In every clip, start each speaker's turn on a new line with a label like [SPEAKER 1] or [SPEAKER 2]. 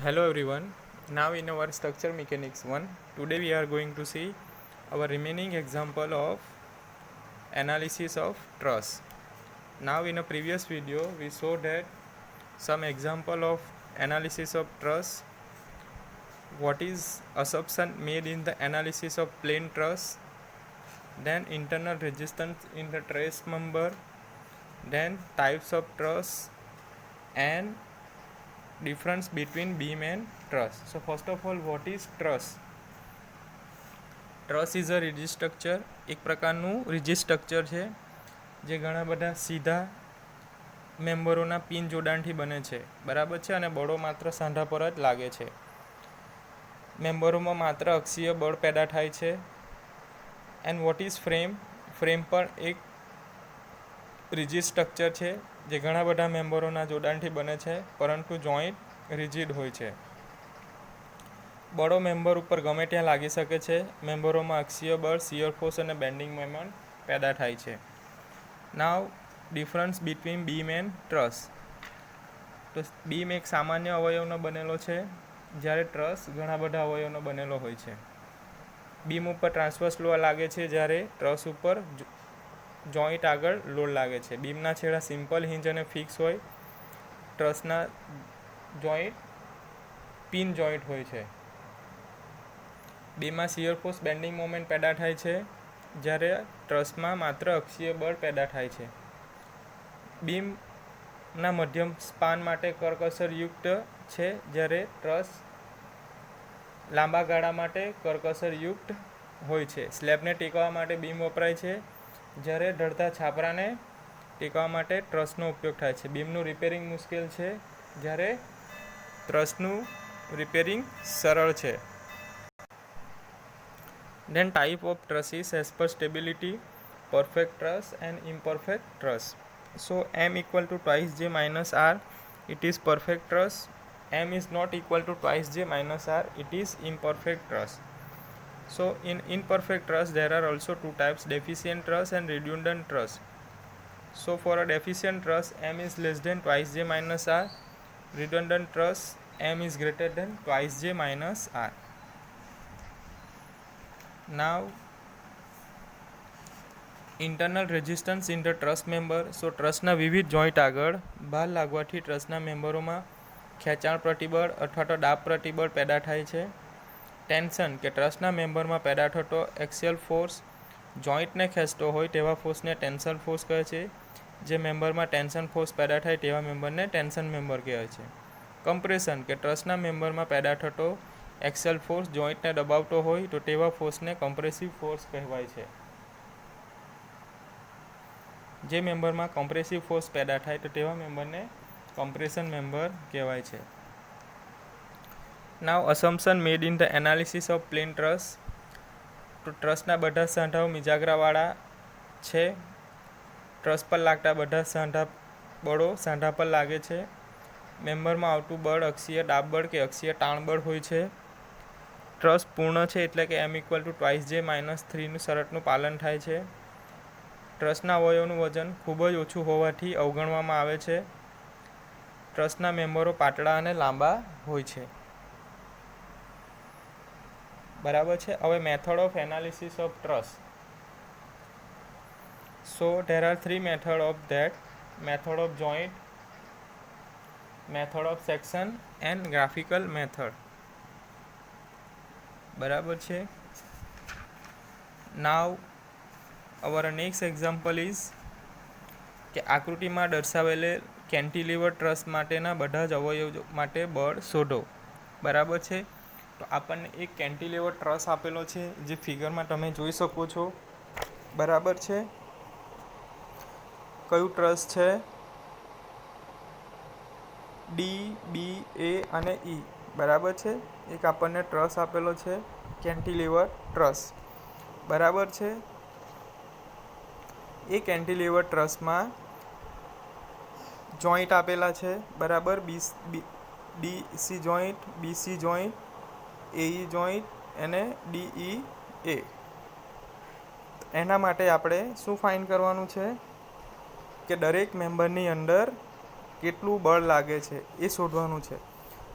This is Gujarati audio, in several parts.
[SPEAKER 1] Hello everyone. Now in our structure mechanics 1, today we are going to see our remaining example of analysis of truss. Now in a previous video we saw that some example of analysis of truss, what is assumption made in the analysis of plain truss, then internal resistance in the truss member, then types of truss and difference between beam and truss. So first of all, what is truss? Truss is a rigid structure, એક પ્રકારનું રિજિડ સ્ટ્રક્ચર છે જે ઘણા બધા સીધા મેમ્બરોના પિન જોડાણથી બને છે, બરાબર છે, અને બળો માત્ર સાંધા પર જ લાગે છે. મેમ્બરોમાં માત્ર અક્ષીય બળ પેદા થાય છે. And what is frame? Frame પણ એક રિજિડ સ્ટ્રક્ચર છે જે ઘણા બધા મેમ્બરોના જોડાણથી બને છે, પરંતુ જોઈન્ટ રિજિડ હોય છે. બળો મેમ્બર ઉપર ગમે ત્યાં લાગી શકે છે. મેમ્બરોમાં અક્ષીય બળ, શિયર ફોર્સ અને બેન્ડિંગ મોમેન્ટ પેદા થાય છે. Now difference between beam and truss. તો બીમ એક સામાન્ય અવયવનો બનેલો છે, જ્યારે ટ્રસ ઘણા બધા અવયવનો બનેલો હોય છે. બીમ ઉપર ટ્રાન્સવર્સ લોડ લાગે છે, જ્યારે ટ્રસ ઉપર જોઈન્ટ આગળ લોડ લાગે છે. બીમના છેડા સિમ્પલ હિંજ અને ફિક્સ હોય. ટ્રસના જોઈન્ટ પિન જોઈન્ટ હોય છે. બીમમાં શિયર ફોર્સ, બેન્ડિંગ મોમેન્ટ પેદા થાય છે, જ્યારે ટ્રસમાં માત્ર અક્ષીય બળ પેદા થાય છે. બીમના મધ્યમ સ્પાન માટે કરકસરયુક્ત છે, જ્યારે ટ્રસ લાંબા ગાળા માટે કરકસરયુક્ત હોય છે. સ્લેબને ટેકવવા માટે બીમ વપરાય છે, જ્યારે ઢળતા છાપરાને ટેકવવા માટે ટ્રસનો ઉપયોગ થાય છે. બીમનું રિપેરિંગ મુશ્કેલ છે, જ્યારે ટ્રસનું રિપેરિંગ સરળ છે. Then type of trusses as per stability, perfect truss and imperfect truss. So M equal to twice J minus R, it is perfect truss. M is not equal to twice J minus R, it is imperfect truss. So in imperfect truss there are also two types, deficient truss and redundant truss. So for a deficient truss, M is less than twice J minus R. Redundant truss, M is greater than twice J minus R. Now internal resistance in the truss member. So ટ્રસના વિવિધ જોઈન્ટ આગળ ભાર લાગવાથી ટ્રસના મેમ્બરોમાં ખેંચાણ પ્રતિબળ અથવા તો દાબ પ્રતિબળ પેદા થાય છે. ટેન્શન કે ટ્રસના મેમ્બરમાં પેદા થતો એક્સિયલ ફોર્સ જોઈન્ટને ખેંચતો હોય તેવા ફોર્સને ટેન્શન ફોર્સ કહે છે. જે મેમ્બરમાં ટેન્શન ફોર્સ પેદા થાય તેવા મેમ્બરને ટેન્શન મેમ્બર કહેવાય છે. કમ્પ્રેશન કે ટ્રસના મેમ્બરમાં પેદા થતો એક્સિયલ ફોર્સ જોઈન્ટને દબાવતો હોય તો તેવા ફોર્સને કમ્પ્રેસિવ ફોર્સ કહેવાય છે. જે મેમ્બરમાં કોમ્પ્રેસિવ ફોર્સ પેદા થાય તો તેવા મેમ્બરને કોમ્પ્રેશન મેમ્બર કહેવાય છે. Now assumption made in the analysis of plane truss. તો ટ્રસના બધા સાંધાઓ મિજાગરાવાળા છે. ટ્રસ પર લાગતા બધા સાંધા બળો સાંધા પર લાગે છે. મેમ્બરમાં આવતું બળ અક્ષીય દાબ બળ કે અક્ષીય તાણ બળ હોય છે. ટ્રસ પૂર્ણ છે એટલે કે M equal to twice J minus 3નું શરતનું પાલન થાય છે. ટ્રસના અવયવનું વજન ખૂબ જ ઓછું હોવાથી અવગણવામાં આવે છે. ટ્રસના મેમ્બરો પાતળા અને લાંબા હોય છે, બરાબર છે. હવે method of analysis of truss. So there are three method of that: method of joint, method of section and graphical method, બરાબર છે. નાવ our next example is કે આકૃતિમાં દર્શાવેલે કેન્ટિલીવર ટ્રસ માટેના બધા જ અવયવ માટે બળ શોધો, બરાબર છે. તો આપણને એક કેન્ટિલીવર ટ્રસ આપેલો છે, જે ફિગરમાં તમે જોઈ શકો છો, બરાબર છે. કયું ટ્રસ છે? ડી, બી, એ અને ઈ, બરાબર છે. એક આપણને ટ્રસ આપેલો છે, કેન્ટિલીવર ટ્રસ, બરાબર છે. એ કેન્ટિલીવર ટ્રસમાં જોઈન્ટ આપેલા છે, બરાબર. ડીસી જોઈન્ટ, બીસી જોઈન્ટ, એઈ જોઈન્ટ અને ડીઈ એ. એના માટે આપણે શું ફાઇન્ડ કરવાનું છે કે દરેક મેમ્બરની અંદર કેટલું બળ લાગે છે એ શોધવાનું છે.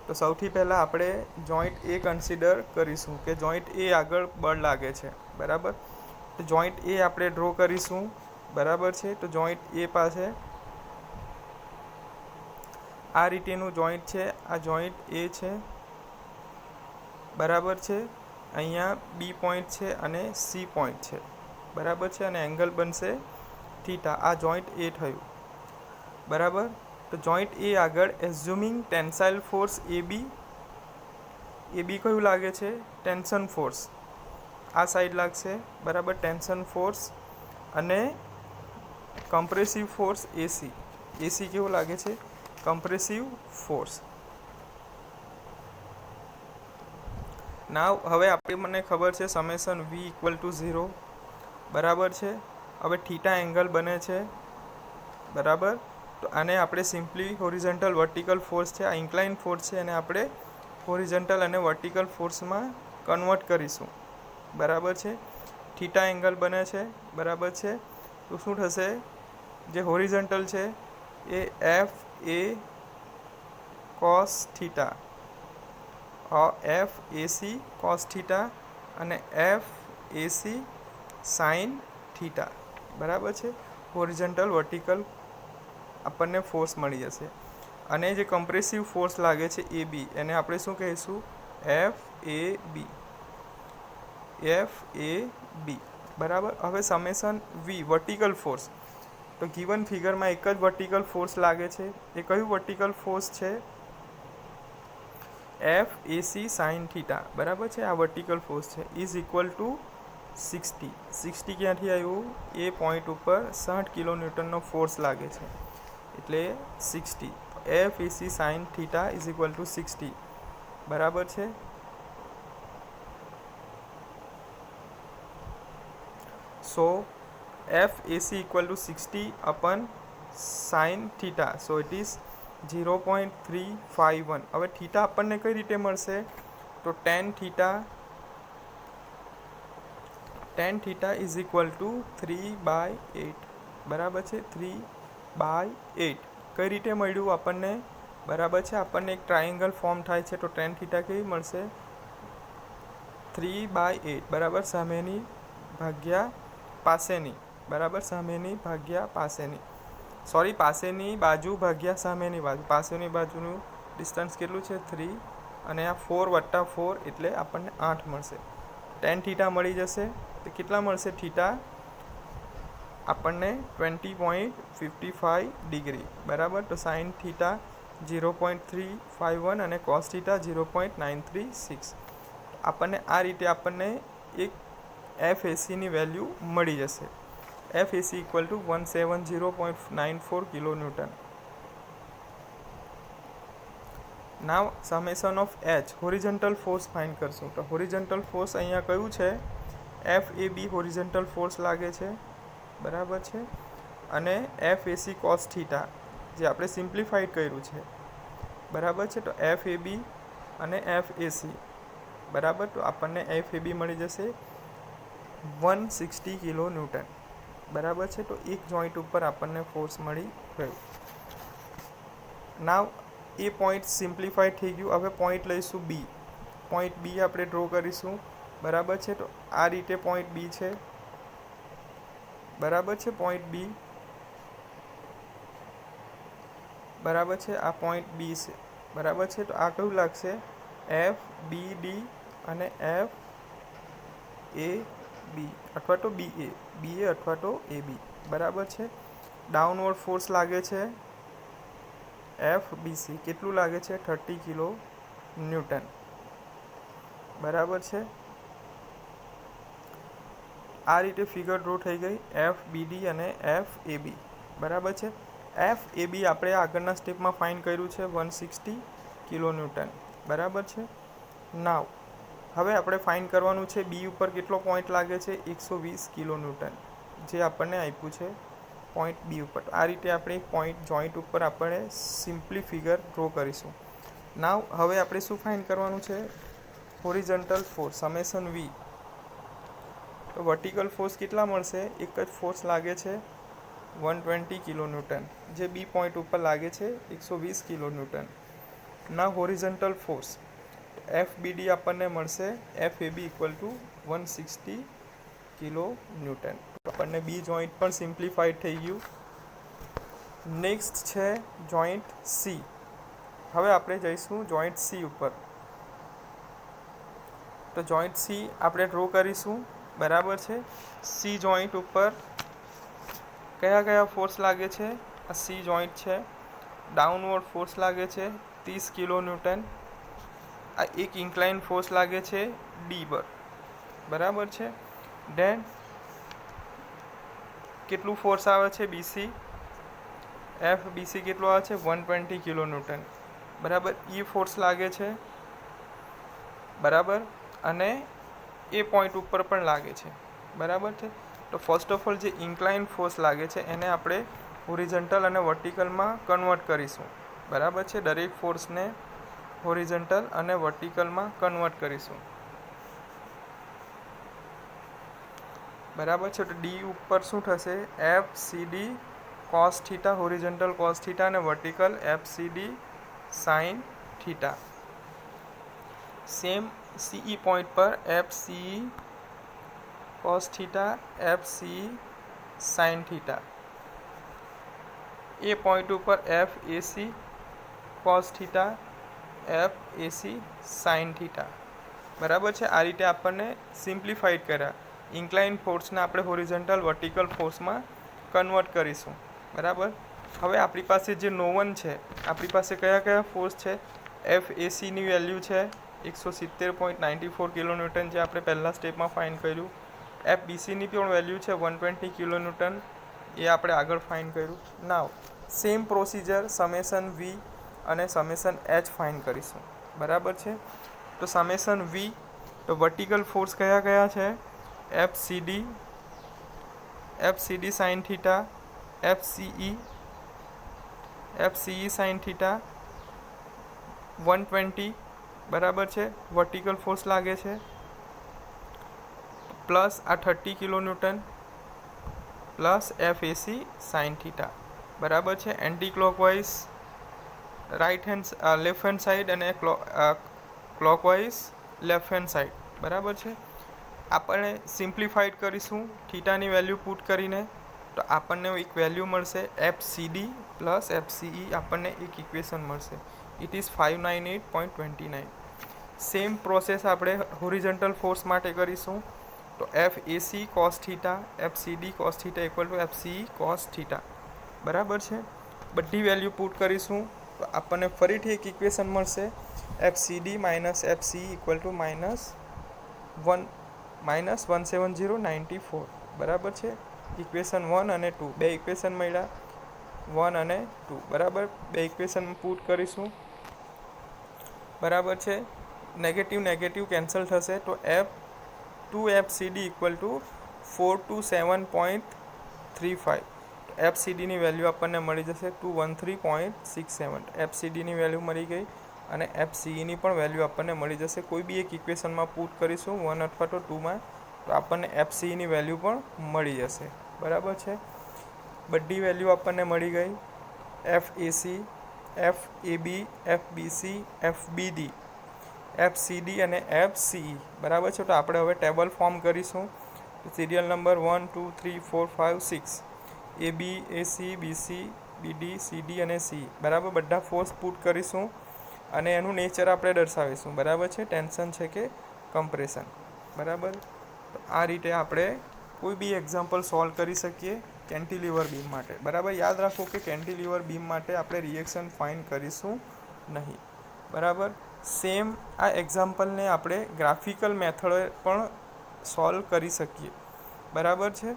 [SPEAKER 1] તો સૌથી પહેલાં આપણે જોઈન્ટ એ કન્સિડર કરીશું કે જોઈન્ટ એ આગળ બળ લાગે છે, બરાબર. તો જોઈન્ટ એ આપણે ડ્રો કરીશું, બરાબર છે. તો જોઈન્ટ એ પાસે આ રીતેનું જોઈન્ટ છે, આ જોઈન્ટ એ છે, બરાબર છે. અહીંયા બી પોઈન્ટ છે અને સી પોઈન્ટ છે, બરાબર છે. અને એંગલ બનશે થીટા. આ જોઈન્ટ એ થયું, બરાબર. તો જોઈન્ટ એ આગળ એઝ્યુમિંગ ટેન્સાઇલ ફોર્સ એ બી કયું લાગે છે? ટેન્શન ફોર્સ આ સાઈડ લાગશે, બરાબર. ટેન્શન ફોર્સ અને કમ્પ્રેસિવ ફોર્સ એસી કેવો લાગે છે? Compressive force. નાવ હવે મને ખબર છે સમેશન વી ઇક્વલ ટુ 0, બરાબર છે. હવે થીટા એંગલ બને છે, બરાબર. તો આને આપણે સિમ્પલી હોરિઝોન્ટલ વર્ટિકલ ફોર્સ છે, આ ઇન્ક્લાઇન ફોર્સ છે, એને આપણે હોરિઝોન્ટલ અને વર્ટિકલ ફોર્સમાં કન્વર્ટ કરીશું, બરાબર છે. થીટા એંગલ બને છે, બરાબર છે. તો શું થશે? જે હોરિઝોન્ટલ છે એ F A cos theta, F AC cos theta અને એફ એસી સાઇન થીટા, બરાબર છે. હોરિઝોન્ટલ વર્ટિકલ આપણને ફોર્સ મળી જશે. અને જે કમ્પ્રેસિવ ફોર્સ લાગે છે એ બી, એને આપણે શું કહીશું? એફ એ બી, બરાબર. હવે સમેશન વી વર્ટિકલ ફોર્સ, તો ગિવન ફિગરમાં એક જ વર્ટિકલ ફોર્સ લાગે છે. એ કયું વર્ટિકલ ફોર્સ છે? એફ એસી સાઇન થીટા, બરાબર છે. આ વર્ટિકલ ફોર્સ છે ઇઝ ઇક્વલ ટુ 60 ક્યાંથી આવ્યું? એ પોઈન્ટ ઉપર 60 કિલો ન્યૂટનનો ફોર્સ લાગે છે, એટલે 60. F A C sine theta is equal to 60, બરાબર છે. So F A C equal to 60 upon sine theta, so it is 0.351. હવે થીટા આપણને કઈ રીતે મળશે? તો tan theta is equal to 3/8, બરાબર છે. 3/8 કઈ રીતે મળ્યું આપણને? બરાબર છે. આપણને એક ટ્રાયેંગલ ફોર્મ થાય છે, તો ટેન થીટા કેવી મળશે? 3/8, બરાબર. સામેની ભાગ્યા પાસેની, બરાબર. સામેની ભાગ્યા પાસેની, સોરી, પાસેની બાજુ ભાગ્યા સામેની બાજુ. પાસેની બાજુનું ડિસ્ટન્સ કેટલું છે? 3, અને આ 4+4 એટલે આપણને 8 મળશે. ટેન થીટા મળી જશે. તો કેટલા મળશે થીટા? આપણને 20.55 ડિગ્રી, બરાબર. તો સાઇન થીટા 0.351 અને કોસ થીટા 0.936. આપણને આ રીતે આપણને એક એફ એસીની વેલ્યુ મળી જશે. F A C equal two 170.94 kilo newton. Now summation of H, horizontal force find કરશું. તો હોરિઝોન્ટલ ફોર્સ અહીંયા કયું છે? F A B horizontal force લાગે છે, બરાબર છે. અને એફ એસી કોસ થીટા જે આપણે સિમ્પ્લિફાઈડ કર્યું છે, બરાબર છે. તો એફ એ બી અને એફ એસી, બરાબર. તો આપણને એફ એ બી મળી જશે 160 કિલો ન્યૂટન, બરાબર છે. તો એક જોઈન્ટ ઉપર આપણને ફોર્સ મળી ગયું. નાવ એ પોઈન્ટ સિમ્પ્લિફાઈ થઈ ગયું. હવે પોઈન્ટ લઈશું બી. પોઈન્ટ બી આપણે ડ્રો કરીશું, બરાબર છે. તો આ રીતે પોઈન્ટ બી છે, બરાબર છે. પોઈન્ટ બી, બરાબર છે. આ પોઈન્ટ બી છે, બરાબર છે. તો આ કયું લાગશે? એફ બી ડી અને એફ એ બી અથવા તો બી એ અથવા તો એ બી, બરાબર છે. ડાઉનવર્ડ ફોર્સ લાગે છે એફ બીસી, કેટલું લાગે છે? 30 કિલો ન્યૂટન, બરાબર છે. આ રીતે ફિગર ડ્રો થઈ ગઈ એફ બીડી અને એફ એ બી, બરાબર છે. એફ એ બી આપણે આગળના સ્ટેપમાં ફાઇન્ડ કર્યું છે 160 કિલો ન્યૂટન, બરાબર છે. નાવ હવે આપણે ફાઇન્ડ કરવાનું છે બી ઉપર કેટલો પોઈન્ટ લાગે છે? 120 કિલો ન્યૂટન, જે આપણને આપ્યું છે પોઈન્ટ બી ઉપર. આ રીતે આપણે પોઈન્ટ જોઈન્ટ ઉપર આપણે સિમ્પલી ફિગર ડ્રો કરીશું. નાવ હવે આપણે શું ફાઇન્ડ કરવાનું છે? હોરિઝોન્ટલ ફોર્સ સમેશન વી. તો વર્ટિકલ ફોર્સ કેટલા મળશે? એક જ ફોર્સ લાગે છે 120 કિલો ન્યૂટન, જે બી પોઈન્ટ ઉપર લાગે છે 120 કિલો ન્યૂટન. ના હોરિઝોન્ટલ ફોર્સ FBD આપણને મળશે FAB equal to 160 kilo newton. આપણને બી જોઈન્ટ પણ સિમ્પ્લિફાઈડ થઈ ગયું. નેક્સ્ટ છે જોઈન્ટ સી. હવે આપણે જઈશું જોઈન્ટ સી ઉપર. તો જોઈન્ટ સી આપણે ડ્રો કરીશું. બરાબર છે. સી જોઈન્ટ ઉપર કયા કયા ફોર્સ લાગે છે? આ સી જોઈન્ટ છે. ડાઉનવર્ડ ફોર્સ લાગે છે 30 કિલો ન્યૂટન. આ એક ઇન્ક્લાઇન ફોર્સ લાગે છે ડી પર. બરાબર છે. ધેન કેટલું ફોર્સ આવે છે બીસી? FBC કેટલો આવે છે? 120 કિલો ન્યૂટન. બરાબર. ઈ ફોર્સ લાગે છે. બરાબર. અને એ પોઈન્ટ ઉપર પણ લાગે છે. બરાબર છે. તો ફર્સ્ટ ઓફ ઓલ જે ઇન્ક્લાઇન ફોર્સ લાગે છે એને આપણે હોરિઝોન્ટલ અને વર્ટિકલમાં કન્વર્ટ કરીશું. બરાબર છે. દરેક ફોર્સને હોરિઝોન્ટલ અને વર્ટિકલમાં કન્વર્ટ કરીશું. બરાબર છે. તો ડી ઉપર શું થશે? FCD cos થીટા, હોરિઝોન્ટલ cos થીટા અને વર્ટિકલ FCD sin થીટા. સેમ CE પોઈન્ટ પર FCE cos થીટા, FCE sin થીટા. એ પોઈન્ટ ઉપર FAC cos થીટા, FAC sin થીટા. બરાબર છે. આ રીતે આપણને સિમ્પ્લિફાઈડ કર્યા. ઇન્ક્લાઇન ફોર્સને આપણે હોરિઝોન્ટલ વર્ટિકલ ફોર્સમાં કન્વર્ટ કરીશું. બરાબર. હવે આપણી પાસે જે નોવન છે, આપણી પાસે કયા કયા ફોર્સ છે? FACની વેલ્યુ છે 170.94 કિલો ન્યૂટન, જે આપણે પહેલા સ્ટેપમાં ફાઇન્ડ કર્યું. FBCની પણ વેલ્યુ છે 120 કિલો ન્યૂટન, એ આપણે આગળ ફાઇન્ડ કર્યું. નાવ સેમ પ્રોસિજર સમેશન V અને સમેશન H ફાઇન્ડ કરીશું. બરાબર છે. તો સમેશન V, તો વર્ટિકલ ફોર્સ કયા કયા છે? FCD sin theta, FCE sin theta 120. બરાબર છે. વર્ટિકલ ફોર્સ લાગે છે. પ્લસ આ 30 kilo newton plus FAC sin થીટા. બરાબર છે. Anti clockwise left hand side અને ક્લોકવાઇઝ લેફ્ટ હેન્ડ સાઈડ. બરાબર છે. આપણે સિમ્પ્લિફાઈડ કરીશું થીટાની વેલ્યુ પુટ કરીને. તો આપણને એક વેલ્યુ મળશે FCD પ્લસ FCE. આપણને એક ઇક્વેશન મળશે. It is 598.29. સેમ પ્રોસેસ આપણે હોરિઝોન્ટલ ફોર્સ માટે કરીશું. તો FAC cos theta, FCD cos theta equal to FCE cos theta. બરાબર છે. બધી વેલ્યુ પુટ કરીશું તો આપણને ફરીથી એક ઇક્વેશન મળશે FCD minus FCE equal to -17094. બરાબર છે. ઇક્વેશન 1 અને 2 બે ઇક્વેશન મળ્યા, 1 અને 2. બરાબર. બે ઇક્વેશન પુટ કરીશું. બરાબર છે. નેગેટિવ કેન્સલ થશે. તો 2FCD ઇક્વલ ટુ 427.35. FCDની વેલ્યુ આપણને મળી જશે 213.67. FCDની વેલ્યુ મળી ગઈ અને FCEની પણ વેલ્યુ આપણને મળી જશે. કોઈ બી એક ઇક્વેશનમાં પુટ કરીશું 1 અથવા તો 2માં, તો આપણને FCEની વેલ્યુ પણ મળી જશે. બરાબર છે. બધી વેલ્યુ આપણને મળી ગઈ. FAC, FAB, FBC, FBD, FCD અને FCE. બરાબર છે. તો આપણે હવે ટેબલ ફોર્મ કરીશું. Serial number 1 2 3 4 5 6 AB, AC, BC, BD, CD અને C. બરાબર. બધા ફોર્સ પુટ કરીશું અને એનું નેચર આપણે દર્શાવીશું. બરાબર છે. ટેન્શન છે કે કમ્પ્રેશન. બરાબર. તો આ રીતે આપણે કોઈ બી એક્ઝામ્પલ સોલ્વ કરી શકીએ કેન્ટિલીવર બીમ માટે. બરાબર. યાદ રાખો કે કેન્ટિલીવર બીમ માટે આપણે રિએક્શન ફાઇન્ડ કરીશું નહીં. બરાબર. સેમ આ એક્ઝામ્પલને આપણે ગ્રાફિકલ મેથડે પણ સોલ્વ કરી શકીએ. બરાબર છે.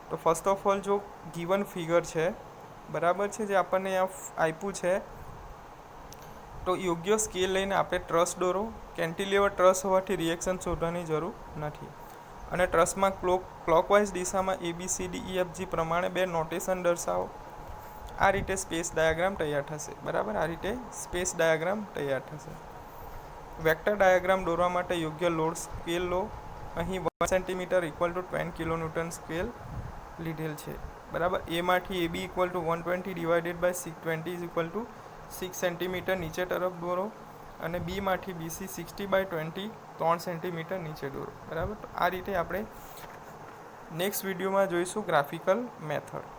[SPEAKER 1] તો ફર્સ્ટ ઓફ ઓલ જો ગિવન ફિગર છે, બરાબર છે, જે આપણને આપ્યું છે, તો યોગ્ય સ્કેલ લઈને આપણે ટ્રસ દોરો. કેન્ટિલીવર ટ્રસ હોવાથી રિએક્શન શોધવાની જરૂર નથી. અને ટ્રસમાં ક્લોકવાઇઝ દિશામાં ABCDEFG પ્રમાણે બે નોટેશન દર્શાવો. આ રીતે સ્પેસ ડાયાગ્રામ તૈયાર થશે. બરાબર. આ રીતે સ્પેસ ડાયાગ્રામ તૈયાર થશે. વેક્ટર ડાયાગ્રામ દોરવા માટે યોગ્ય લોડ સ્કેલ લો. અહીં 1 centimetre equal to 10 kilo newton scale લીધેલ છે. બરાબર. એમાંથી AB equal to 120 divided by 620 is equal to 6 centimetre નીચે તરફ દોરો. અને બીમાંથી BC 60/20 3 સેન્ટીમીટર નીચે દોરો. બરાબર. તો આ રીતે આપણે નેક્સ્ટ વિડીયોમાં જોઈશું ગ્રાફિકલ મેથડ.